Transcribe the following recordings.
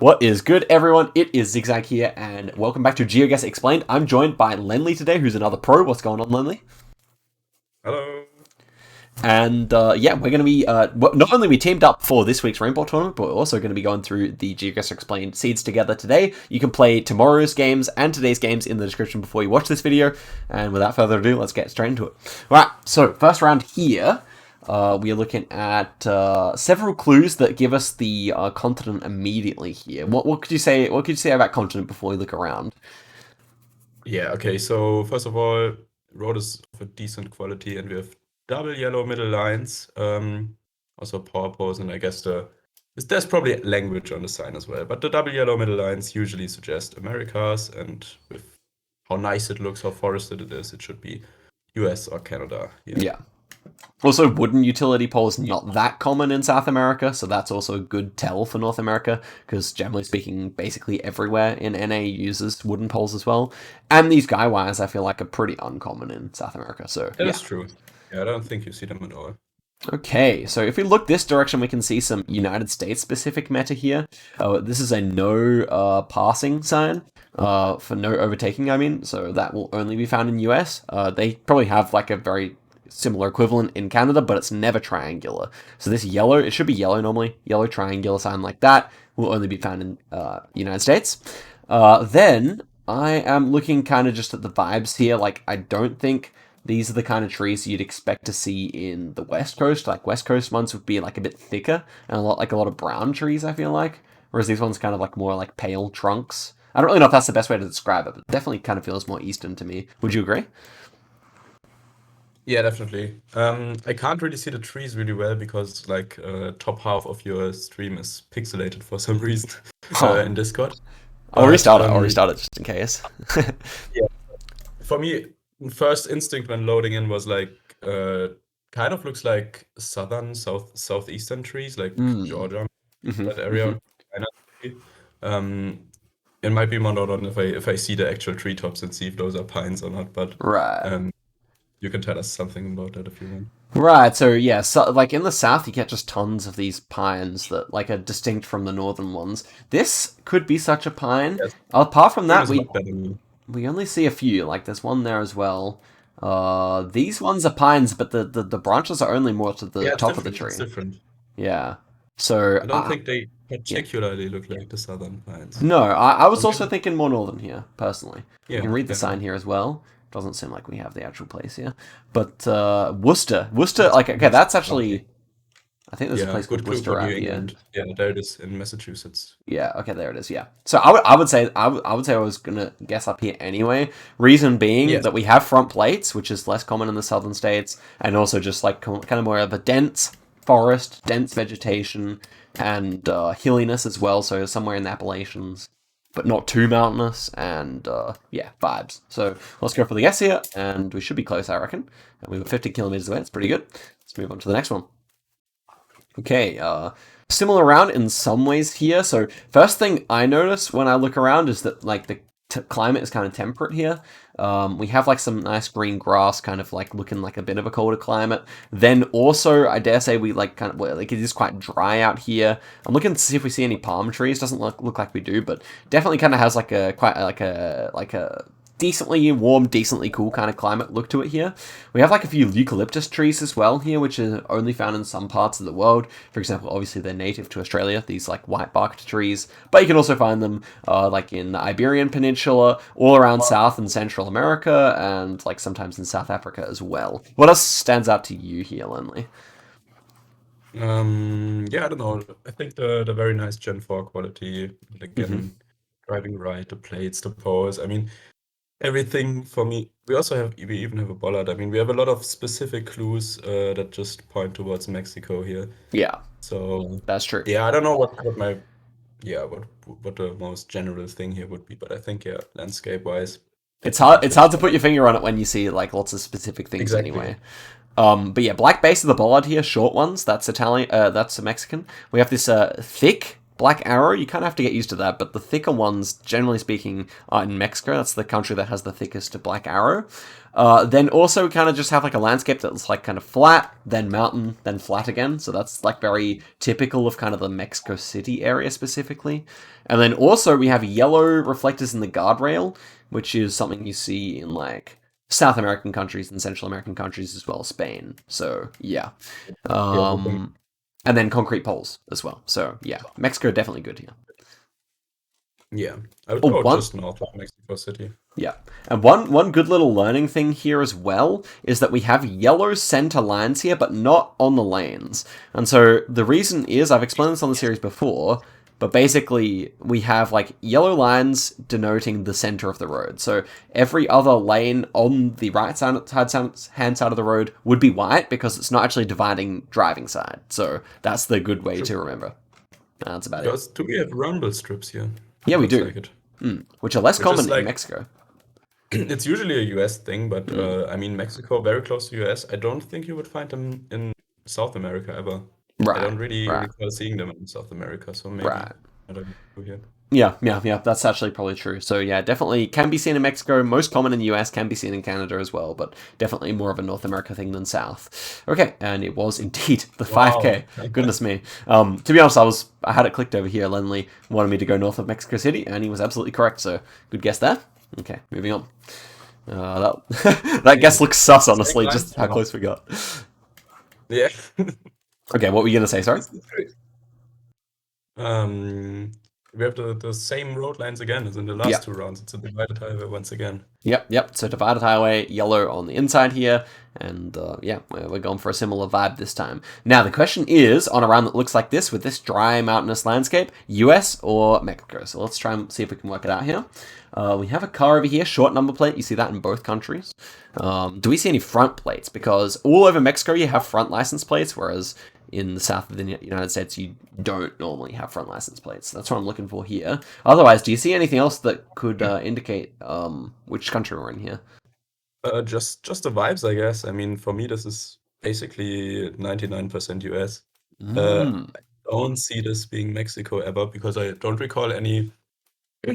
What is good, everyone? It is Zigzag here, and welcome back to Geoguessr Explained. I'm joined by Lennli today, who's another pro. What's going on, Lennli? Hello. And yeah, we're going to be not only we teamed up for this week's Rainbow tournament, but we're also going to be going through the Geoguessr Explained seeds together today. You can play tomorrow's games and today's games in the description before you watch this video. And without further ado, let's get straight into it. All right, so first round here. We are looking at several clues that give us the continent immediately here. What could you say? What could you say about continent before we look around? Yeah, okay, so first of all, road is of a decent quality and we have double yellow middle lines. Also power pose, and I guess there's probably language on the sign as well. But the double yellow middle lines usually suggest Americas, and with how nice it looks, how forested it is, it should be US or Canada. Yeah. Also, wooden utility poles not that common in South America, so that's also a good tell for North America, because generally speaking, basically everywhere in NA uses wooden poles as well. And these guy wires, I feel like, are pretty uncommon in South America, so That is true. Yeah, I don't think you see them at all. Okay, so if we look this direction, we can see some United States-specific meta here. This is a no passing sign, for no overtaking, I mean, so that will only be found in US. They probably have like a very similar equivalent in Canada, but it's never triangular. So this yellow, it should be yellow normally, yellow triangular sign like that will only be found in United States. Then I am looking kind of just at the vibes here. Like, I don't think these are the kind of trees you'd expect to see in the West Coast. Like, West Coast ones would be like a bit thicker and a lot of brown trees, I feel like. Whereas these ones kind of like more like pale trunks. I don't really know if that's the best way to describe it, but it definitely kind of feels more Eastern to me. Would you agree? Yeah, definitely. I can't really see the trees really well because like top half of your stream is pixelated for some reason in Discord. I'll restart it just in case. Yeah. For me, first instinct when loading in was like kind of looks like southeastern trees, like Georgia, that area. It might be more northern if I see the actual treetops and see if those are pines or not, but Right. you can tell us something about that if you want. Right, so yeah, so like in the south you get just tons of these pines that like are distinct from the northern ones. This could be such a pine. Yes. Apart from that, It is a lot better than me. we only see a few. Like there's one there as well. These ones are pines, but the branches are only more to the Yeah, it's top of the different. tree. It's different. Yeah. So I don't think they particularly look like the southern pines. no, I was Or also maybe- thinking more northern here, personally. You Yeah, can read the yeah. sign here as well. Doesn't seem like we have the actual place here. But Worcester, like, okay, that's actually, I think there's a Yeah, place good called clue for Worcester out New here. England. Yeah, there it is in Massachusetts. Yeah, okay, there it is. Yeah. So I would say I was gonna guess up here anyway. Reason being Yes. that we have front plates, which is less common in the southern states, and also just like kind of more of a dense forest, dense vegetation, and hilliness as well. So somewhere in the Appalachians, but not too mountainous, and yeah, vibes. So let's go for the guess here, and we should be close, I reckon. And we were 50 kilometers away. That's pretty good. Let's move on to the next one. Okay, similar round in some ways here. So first thing I notice when I look around is that like the climate is kind of temperate here. We have like some nice green grass, kind of like looking like a bit of a colder climate. Then also, I dare say we like kind of like it is quite dry out here. I'm looking to see if we see any palm trees. Doesn't look like we do, but definitely kind of has like a quite like a decently warm, decently cool kind of climate look to it here. We have like a few eucalyptus trees as well here, which are only found in some parts of the world. For example, obviously they're native to Australia, these like white-barked trees, but you can also find them like in the Iberian Peninsula, all around South and Central America, and like sometimes in South Africa as well. What else stands out to you here, Lennli? Yeah, I don't know. I think the very nice Gen 4 quality, again, driving right, the plates, the pose. I mean, everything for me. We even have a bollard. I mean, we have a lot of specific clues that just point towards Mexico here. Yeah, So that's true. yeah, I don't know what the most general thing here would be, but I think yeah, landscape wise, It's hard to put your finger on it when you see like lots of specific things exactly. anyway. But yeah, black base of the bollard here, short ones. That's Italian. That's Mexican. We have this thick Black Arrow, you kind of have to get used to that, but the thicker ones, generally speaking, are in Mexico. That's the country that has the thickest Black Arrow. Then also kind of just have like a landscape that's like kind of flat, then mountain, then flat again. So that's like very typical of kind of the Mexico City area specifically. And then also we have yellow reflectors in the guardrail, which is something you see in like South American countries and Central American countries as well as Spain. So yeah. And then concrete poles as well. So yeah, Mexico definitely good here. Yeah, I would go just north of Mexico City. Yeah, and one good little learning thing here as well is that we have yellow center lines here, but not on the lanes. And so the reason is, I've explained this on the series before, but basically we have like yellow lines denoting the center of the road. So every other lane on the right hand side of the road would be white because it's not actually dividing driving side. So that's the good way to remember. That's about it. Do we have rumble strips here? Yeah, we do. Which are less common in Mexico. It's usually a US thing, but I mean, Mexico, very close to US. I don't think you would find them in South America ever. Right. I don't really recall seeing them in South America, so maybe I don't know here. Yeah, that's actually probably true. So yeah, definitely can be seen in Mexico, most common in the US, can be seen in Canada as well, but definitely more of a North America thing than South. Okay, and it was indeed the 5K. Goodness me. To be honest, I had it clicked over here. Lennli wanted me to go north of Mexico City, and he was absolutely correct, so good guess there. Okay, moving on. That guess looks sus, honestly, just how close we got. Yeah. Okay, what were you going to say, sorry? We have the same road lines again as in the last two rounds. It's a divided highway once again. Yep. So divided highway, yellow on the inside here, and we're going for a similar vibe this time. Now the question is, on a round that looks like this, with this dry mountainous landscape, US or Mexico? So let's try and see if we can work it out here. We have a car over here, short number plate. You see that in both countries. Do we see any front plates? Because all over Mexico you have front license plates, whereas in the south of the United States, you don't normally have front license plates. That's what I'm looking for here. Otherwise, do you see anything else that could indicate which country we're in here? Just the vibes, I guess. I mean, for me, this is basically 99% US. I don't see this being Mexico ever because I don't recall any.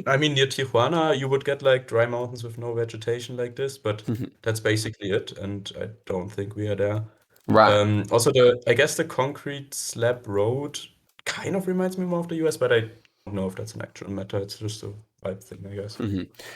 I mean, near Tijuana, you would get like dry mountains with no vegetation like this, but that's basically it, and I don't think we are there. Right. Also, I guess the concrete slab road kind of reminds me more of the US, but I don't know if that's an actual matter. It's just a vibe thing, I guess.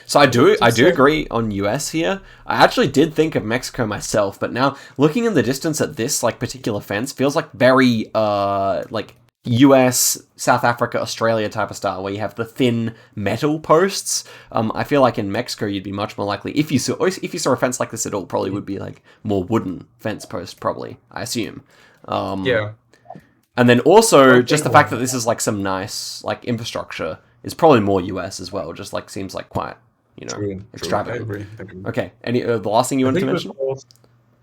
So I do agree on US here. I actually did think of Mexico myself, but now looking in the distance at this like particular fence feels like very like US, South Africa, Australia type of style, where you have the thin metal posts. I feel like in Mexico you'd be much more likely, if you saw a fence like this at all, probably would be like more wooden fence post, probably, I assume. Yeah. And then also just the fact that this is like some nice like infrastructure is probably more US as well. Just like seems like quite extravagant. True. I agree. Okay. Any the last thing you wanted to mention?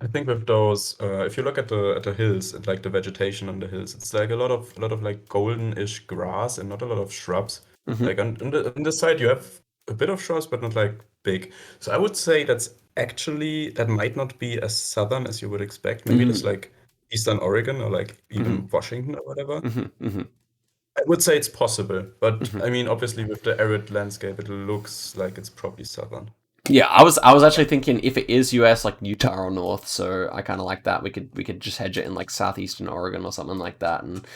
I think with those, if you look at the hills and like the vegetation on the hills, it's like a lot of like golden-ish grass and not a lot of shrubs. Like on the side you have a bit of shrubs, but not like big. So I would say that might not be as southern as you would expect. Maybe it's like Eastern Oregon or like even Washington or whatever. I would say it's possible, but I mean, obviously with the arid landscape, it looks like it's probably southern. Yeah, I was actually thinking if it is US, like Utah or North, so I kind of like that. We could just hedge it in like southeastern Oregon or something like that and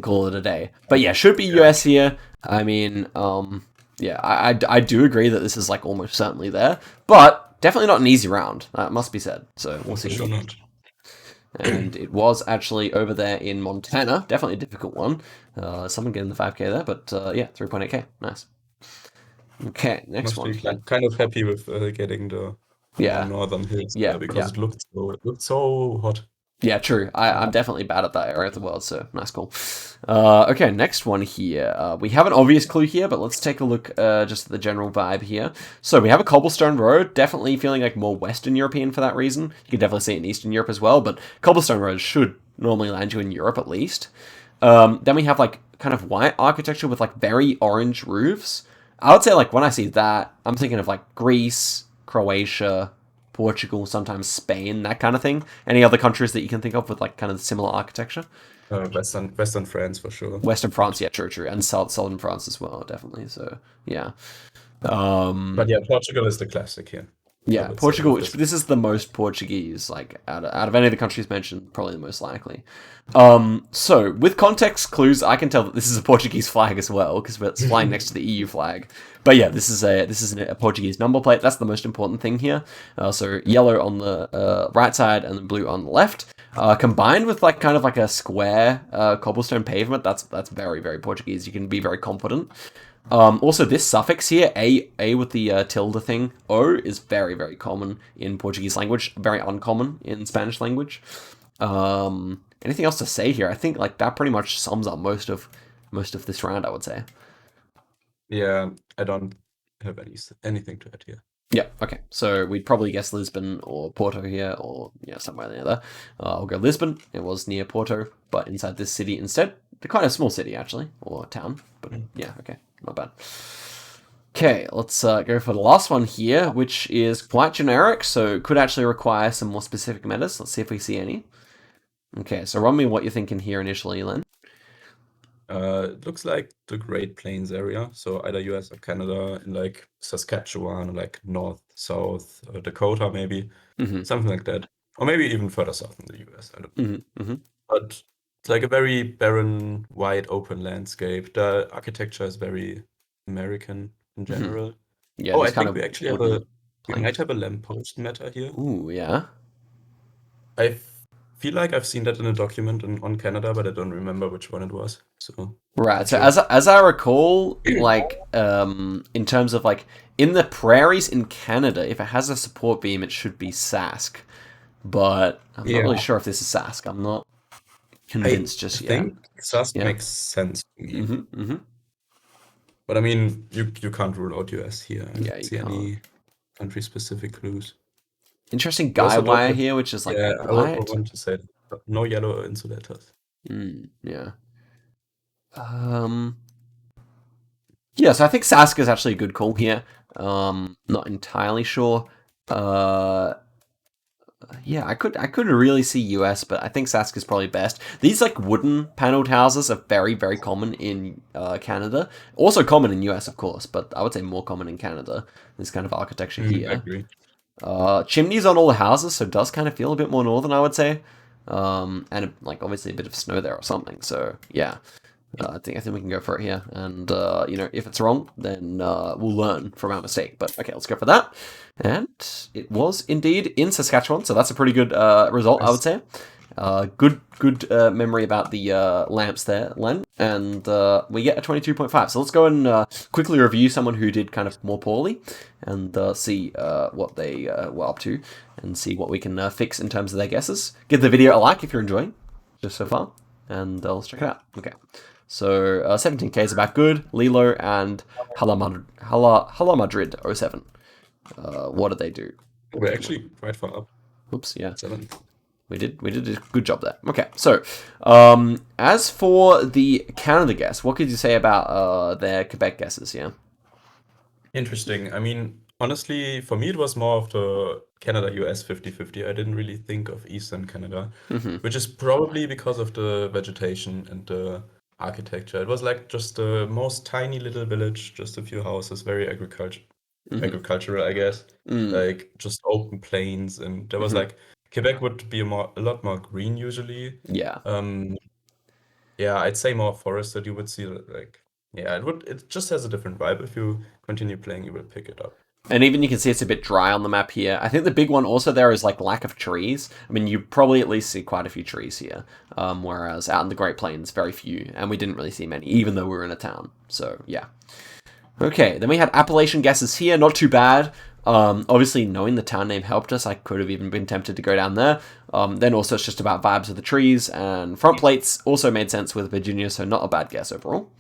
call it a day. But yeah, should be US here. I mean, I do agree that this is like almost certainly there, but definitely not an easy round. That must be said. So we'll see. Sure not. And it was actually over there in Montana. Definitely a difficult one. Someone getting the 5K there, but 3.8K. Nice. Okay, next one. Kind of happy with getting the northern hills because it looked so hot. Yeah, true. I'm definitely bad at that area of the world, so nice call. Okay, next one here. We have an obvious clue here, but let's take a look just at the general vibe here. So we have a cobblestone road, definitely feeling like more Western European for that reason. You can definitely see it in Eastern Europe as well, but cobblestone roads should normally land you in Europe at least. Then we have like kind of white architecture with like very orange roofs. I would say like when I see that, I'm thinking of like Greece, Croatia, Portugal, sometimes Spain, that kind of thing. Any other countries that you can think of with like kind of similar architecture? Western France for sure. Western France, yeah, true, and southern France as well, definitely. So yeah, But yeah, Portugal is the classic here, I yeah, would say, Portugal. with this. This is the most Portuguese, like out of any of the countries mentioned, probably the most likely. So with context clues, I can tell that this is a Portuguese flag as well because it's flying next to the EU flag. But yeah, this is a Portuguese number plate. That's the most important thing here. So yellow on the right side and then blue on the left. Combined with like kind of like a square cobblestone pavement, that's very very Portuguese. You can be very confident. Also, this suffix here, a with the tilde thing, o, is very, very common in Portuguese language, very uncommon in Spanish language. Anything else to say here? I think like that pretty much sums up most of this round, I would say. Yeah, I don't have anything to add here. Yeah, okay. So we'd probably guess Lisbon or Porto here, or yeah, somewhere near there. I'll go Lisbon. It was near Porto, but inside this city instead. They're quite a small city, actually, or town. But yeah, okay, not bad. Okay, let's go for the last one here, which is quite generic, so could actually require some more specific metas. Let's see if we see any. Okay, so run me what you're thinking here initially, Len. It looks like the Great Plains area, so either US or Canada, in like Saskatchewan, or like North, South, Dakota, maybe, something like that, or maybe even further south in the US. I don't know. But it's like a very barren, wide open landscape. The architecture is very American in general. Yeah, Oh, I these kind think of we actually we might have a lamppost meta here. Ooh, yeah. I feel like I've seen that in a document on Canada, but I don't remember which one it was. So Right. So sure. as I recall, like in terms of like in the prairies in Canada, if it has a support beam, it should be Sask. But I'm not really sure if this is Sask. I'm not convinced just I yet. think Sask Yeah. makes sense to me. But I mean, you can't rule out US here. I Yeah, don't you see can't. any country-specific clues. Interesting You also guy don't wire have, here, which is like I white. want to say no yellow insulators. Yeah. Yeah, so I think Sask is actually a good call here. Not entirely sure. Yeah, I could really see US, but I think Sask is probably best. These like wooden paneled houses are very very common in Canada. Also common in US, of course, but I would say more common in Canada. This kind of architecture I here. agree. Chimneys on all the houses, so it does kind of feel a bit more northern, I would say. And like obviously a bit of snow there or something. So yeah, I think we can go for it here. And you know, if it's wrong, then we'll learn from our mistake. But okay, let's go for that. And it was indeed in Saskatchewan, so that's a pretty good result, I would say. Good memory about the lamps there, Len. And we get a 22.5. So let's go and quickly review someone who did kind of more poorly and see what they were up to and see what we can fix in terms of their guesses. Give the video a like if you're enjoying just so far. And let's check it out. Okay. So 17k is about good. Lilo and Hala Madrid 07. What did they do? We're actually quite far up. Oops, yeah. 7. We did a good job there. Okay, so as for the Canada guess, what could you say about their Quebec guesses? Yeah. Interesting. I mean, honestly, for me, it was more of the Canada-US 50-50. I didn't really think of Eastern Canada, which is probably because of the vegetation and the architecture. It was like just the most tiny little village, just a few houses, very agricultural, I guess. Like just open plains, and there was like Quebec would be a lot more green usually. Yeah. Yeah, I'd say more forested. You would see like, yeah, it just has a different vibe. If you continue playing, you will pick it up. And even you can see it's a bit dry on the map here. I think the big one also there is like lack of trees. I mean, you probably at least see quite a few trees here, whereas out in the Great Plains, very few, and we didn't really see many, even though we were in a town. So yeah. Okay, then we had Appalachian guesses here, not too bad. Obviously, knowing the town name helped us. I could have even been tempted to go down there. Then also it's just about vibes of the trees, and front plates also made sense with Virginia, so not a bad guess overall.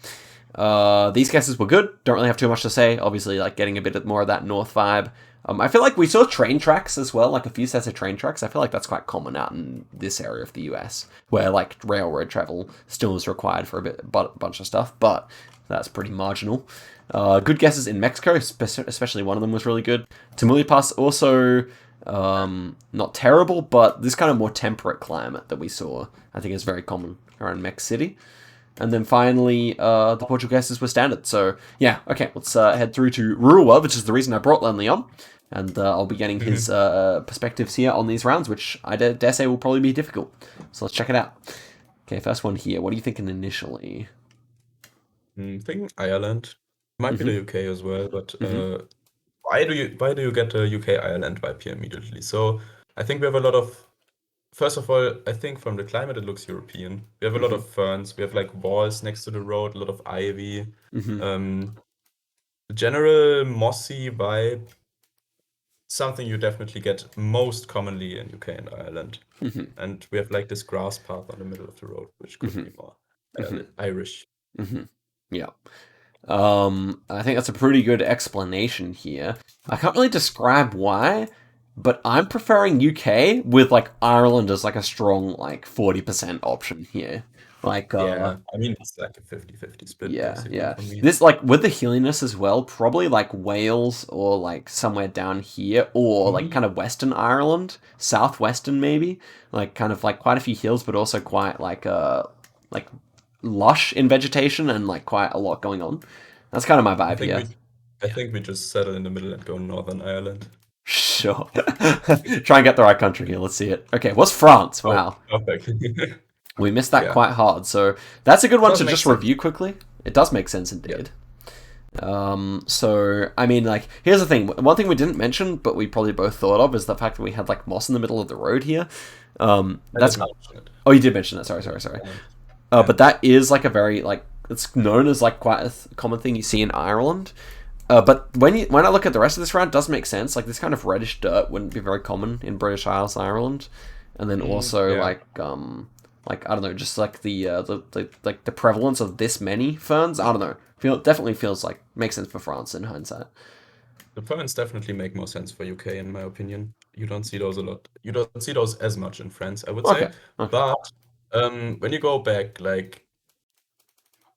These guesses were good. Don't really have too much to say. Obviously, like getting a bit more of that north vibe. I feel like we saw train tracks as well, like a few sets of train tracks. I feel like that's quite common out in this area of the US, where like railroad travel still is required for a bunch of stuff, but that's pretty marginal. Good guesses in Mexico, especially one of them was really good. Tamaulipas also Not terrible, but this kind of more temperate climate that we saw, I think, is very common around Mex City. And then finally, the Portugueses were standard. So, yeah, okay, let's head through to Rua, which is the reason I brought Lennli on. And I'll be getting his perspectives here on these rounds, which I dare say will probably be difficult. So let's check it out. Okay, first one here. What are you thinking initially? Thinking Ireland. Might be the UK as well, but why do you get the UK Ireland vibe here immediately? So I think we have a lot of. First of all, I think from the climate it looks European. We have a lot of ferns. We have like walls next to the road, a lot of ivy. General mossy vibe. Something you definitely get most commonly in UK and Ireland. And we have like this grass path on the middle of the road, which could be more Irish. Yeah. I think that's a pretty good explanation here. I can't really describe why, but I'm preferring UK with like Ireland as like a strong like 40% option here. Like Yeah, I mean it's like a 50-50 split basically yeah. for me. This like with the hilliness as well, probably like Wales or like somewhere down here or like kind of Western Ireland, southwestern maybe. Like kind of like quite a few hills, but also quite like lush in vegetation and like quite a lot going on. That's kind of my vibe here. I think we just settle in the middle and go Northern Ireland. Sure. Try and get the right country here. Let's see it. Okay, what's France? Wow. Perfect. We missed that quite hard. So that's a good one to just review quickly. It does make sense indeed. So, I mean, like, here's the thing. One thing we didn't mention, but we probably both thought of, is the fact that we had, like, moss in the middle of the road here. That's... Oh, you did mention that. Sorry. But that is, like, a very, like, it's known as, like, quite a common thing you see in Ireland. But when I look at the rest of this round, it does make sense. Like, this kind of reddish dirt wouldn't be very common in British Isles, Ireland. And then also, like, I don't know, just like the prevalence of this many ferns. I don't know. Definitely feels like makes sense for France in hindsight. The ferns definitely make more sense for UK in my opinion. You don't see those a lot. You don't see those as much in France, I would say. But when you go back, like,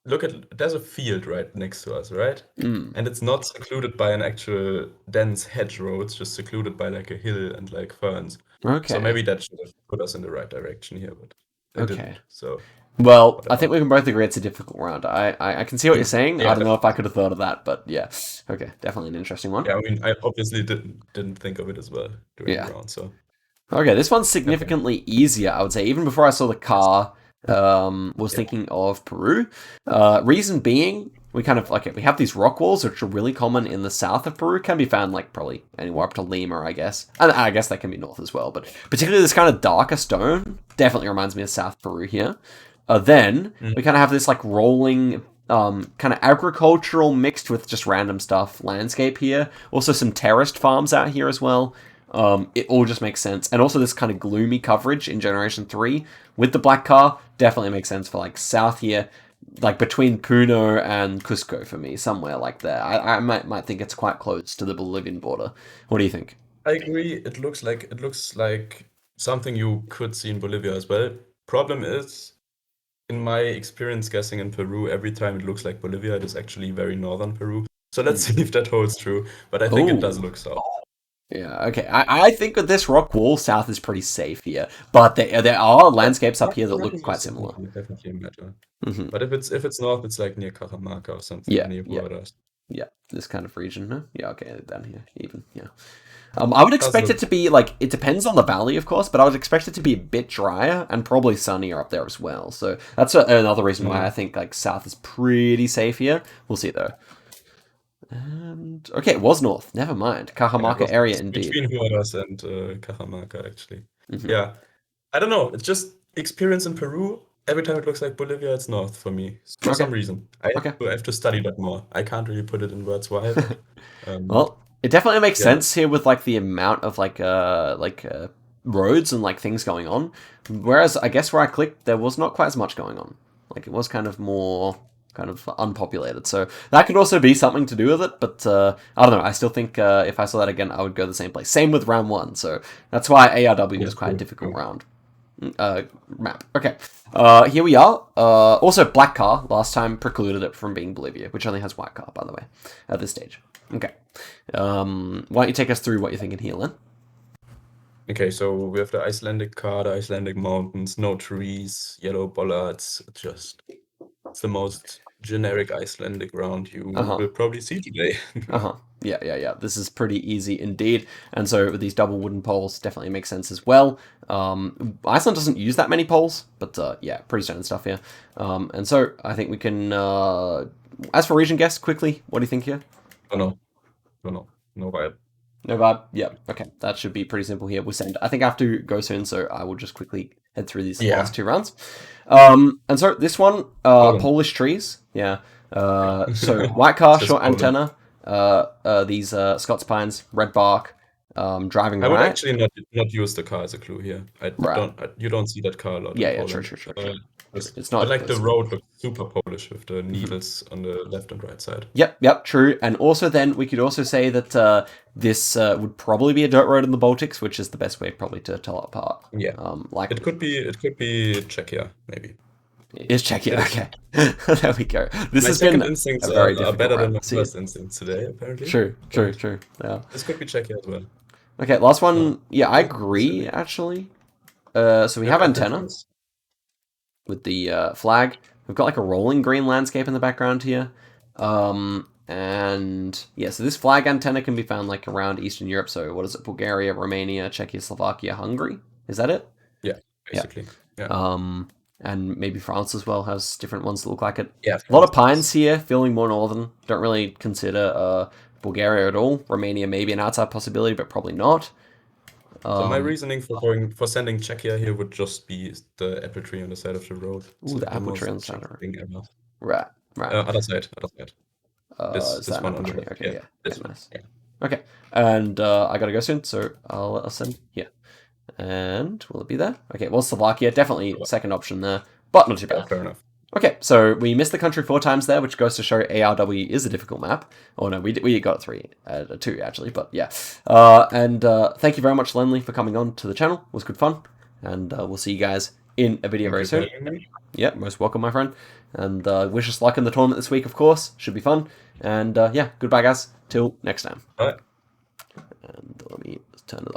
there's a field right next to us, right? And it's not secluded by an actual dense hedgerow. It's just secluded by like a hill and like ferns. Okay. So maybe that should have put us in the right direction here, but it didn't. So well, whatever. I think we can both agree it's a difficult round. I can see what you're saying. I don't know if I could have thought of that, but yeah. Okay, definitely an interesting one. Yeah, I mean, I obviously didn't think of it as well during the round. So okay, this one's significantly easier, I would say. Even before I saw the car, was thinking of Peru. Reason being, we kind of we have these rock walls which are really common in the south of Peru. Can be found like probably anywhere up to Lima, I guess. And I guess that can be north as well. But particularly this kind of darker stone definitely reminds me of South Peru here. Then we kind of have this like rolling, kind of agricultural mixed with just random stuff landscape here. Also some terraced farms out here as well. It all just makes sense. And also this kind of gloomy coverage in Generation 3 with the black car definitely makes sense for like south here, like between Puno and Cusco for me, somewhere like there. I might think it's quite close to the Bolivian border. What do you think? I agree. It looks like something you could see in Bolivia as well. Problem is, in my experience guessing in Peru, every time it looks like Bolivia, it is actually very northern Peru. So let's see if that holds true. But I think it does look so. Yeah, okay. I think with this rock wall, south is pretty safe here. But there are landscapes up here that look quite similar. Definitely matter. But if it's north, it's like near Cajamarca or something. Near borders. Yeah, this kind of region, no? Yeah, okay, down here, even, yeah. I would expect it to be, like, it depends on the valley, of course, but I would expect it to be a bit drier and probably sunnier up there as well. So that's another reason why I think, like, south is pretty safe here. We'll see, though. And, okay, it was north. Never mind. Cajamarca area, indeed. Between Huaraz and Cajamarca, actually. Yeah. I don't know. It's just experience in Peru. Every time it looks like Bolivia, it's north for me. For some reason. I have to study that more. I can't really put it in words why. But, well, it definitely makes sense here with like the amount of roads and like things going on. Whereas I guess where I clicked, there was not quite as much going on. Like it was kind of more kind of unpopulated. So that could also be something to do with it. But I don't know. I still think if I saw that again, I would go the same place. Same with round 1. So that's why ARW is quite a difficult round. Map. Okay. Here we are. Also, black car last time precluded it from being Bolivia, which only has white car, by the way, at this stage. Okay. Why don't you take us through what you're thinking here, Len? Okay, so we have the Icelandic car, the Icelandic mountains, no trees, yellow bollards. It's the most generic Icelandic round you Uh-huh. will probably see today. Uh-huh. Yeah. This is pretty easy indeed. And so with these double wooden poles definitely makes sense as well. Iceland doesn't use that many poles, but yeah, pretty standard stuff here. And so I think we can, as for region guess, quickly, what do you think here? Oh no, no vibe. No vibe? Yeah, okay. That should be pretty simple here. We'll send. I think I have to go soon, so I will just quickly head through these Yeah. last two rounds. And so this one, Problem. Polish trees. Yeah. So white car, Just short Poland. antenna. These Scots pines, red bark, driving I would right. actually not use the car as a clue here. Right. You don't see that car a lot in Yeah, true, Poland. true, true, true. It's But not like the this. road looks super Polish with the needles on the left and right side. Yep, true. And also then we could also say that this would probably be a dirt road in the Baltics, which is the best way probably to tell it apart. Yeah. Likely. It could be Czechia, maybe. Is Czechia. Okay. There we go. This My has second been instincts a very are difficult better than round my to see. first instincts today, apparently. True. But Yeah. this could be Czechia as well. Okay, last one. No. Yeah, I No, agree, silly. actually. So we have antenna Preference. with the flag. We've got like a rolling green landscape in the background here. And yeah, so this flag antenna can be found like around Eastern Europe. So what is it? Bulgaria, Romania, Czechia, Slovakia, Hungary? Is that it? Yeah, basically. Yeah. And maybe France as well has different ones that look like it. Yeah, A lot of France pines here, feeling more northern. Don't really consider Bulgaria at all. Romania maybe an outside possibility, but probably not. So my reasoning for sending Czechia here would just be the apple tree on the side of the road. It's Ooh, the the apple most tree on the side Czech of it. thing ever. Right. Other side. Is This that an one on apple the tree? left. Okay, Yeah, yeah. this Okay, one. nice. Yeah. Okay, and I gotta go soon, so I'll send here. And will it be there? Okay, well, Slovakia, definitely second option there, but not too Yeah, bad. fair enough. Okay, so we missed the country 4 times there, which goes to show ARW is a difficult map. Oh no, we got 2 actually, but yeah. And thank you very much, Lennli, for coming on to the channel. It was good fun, and we'll see you guys in a video very Thank you soon. for having me. Yeah, most welcome, my friend. And wish us luck in the tournament this week, of course. Should be fun. And yeah, goodbye, guys. Till next time. Bye. And let me turn it off.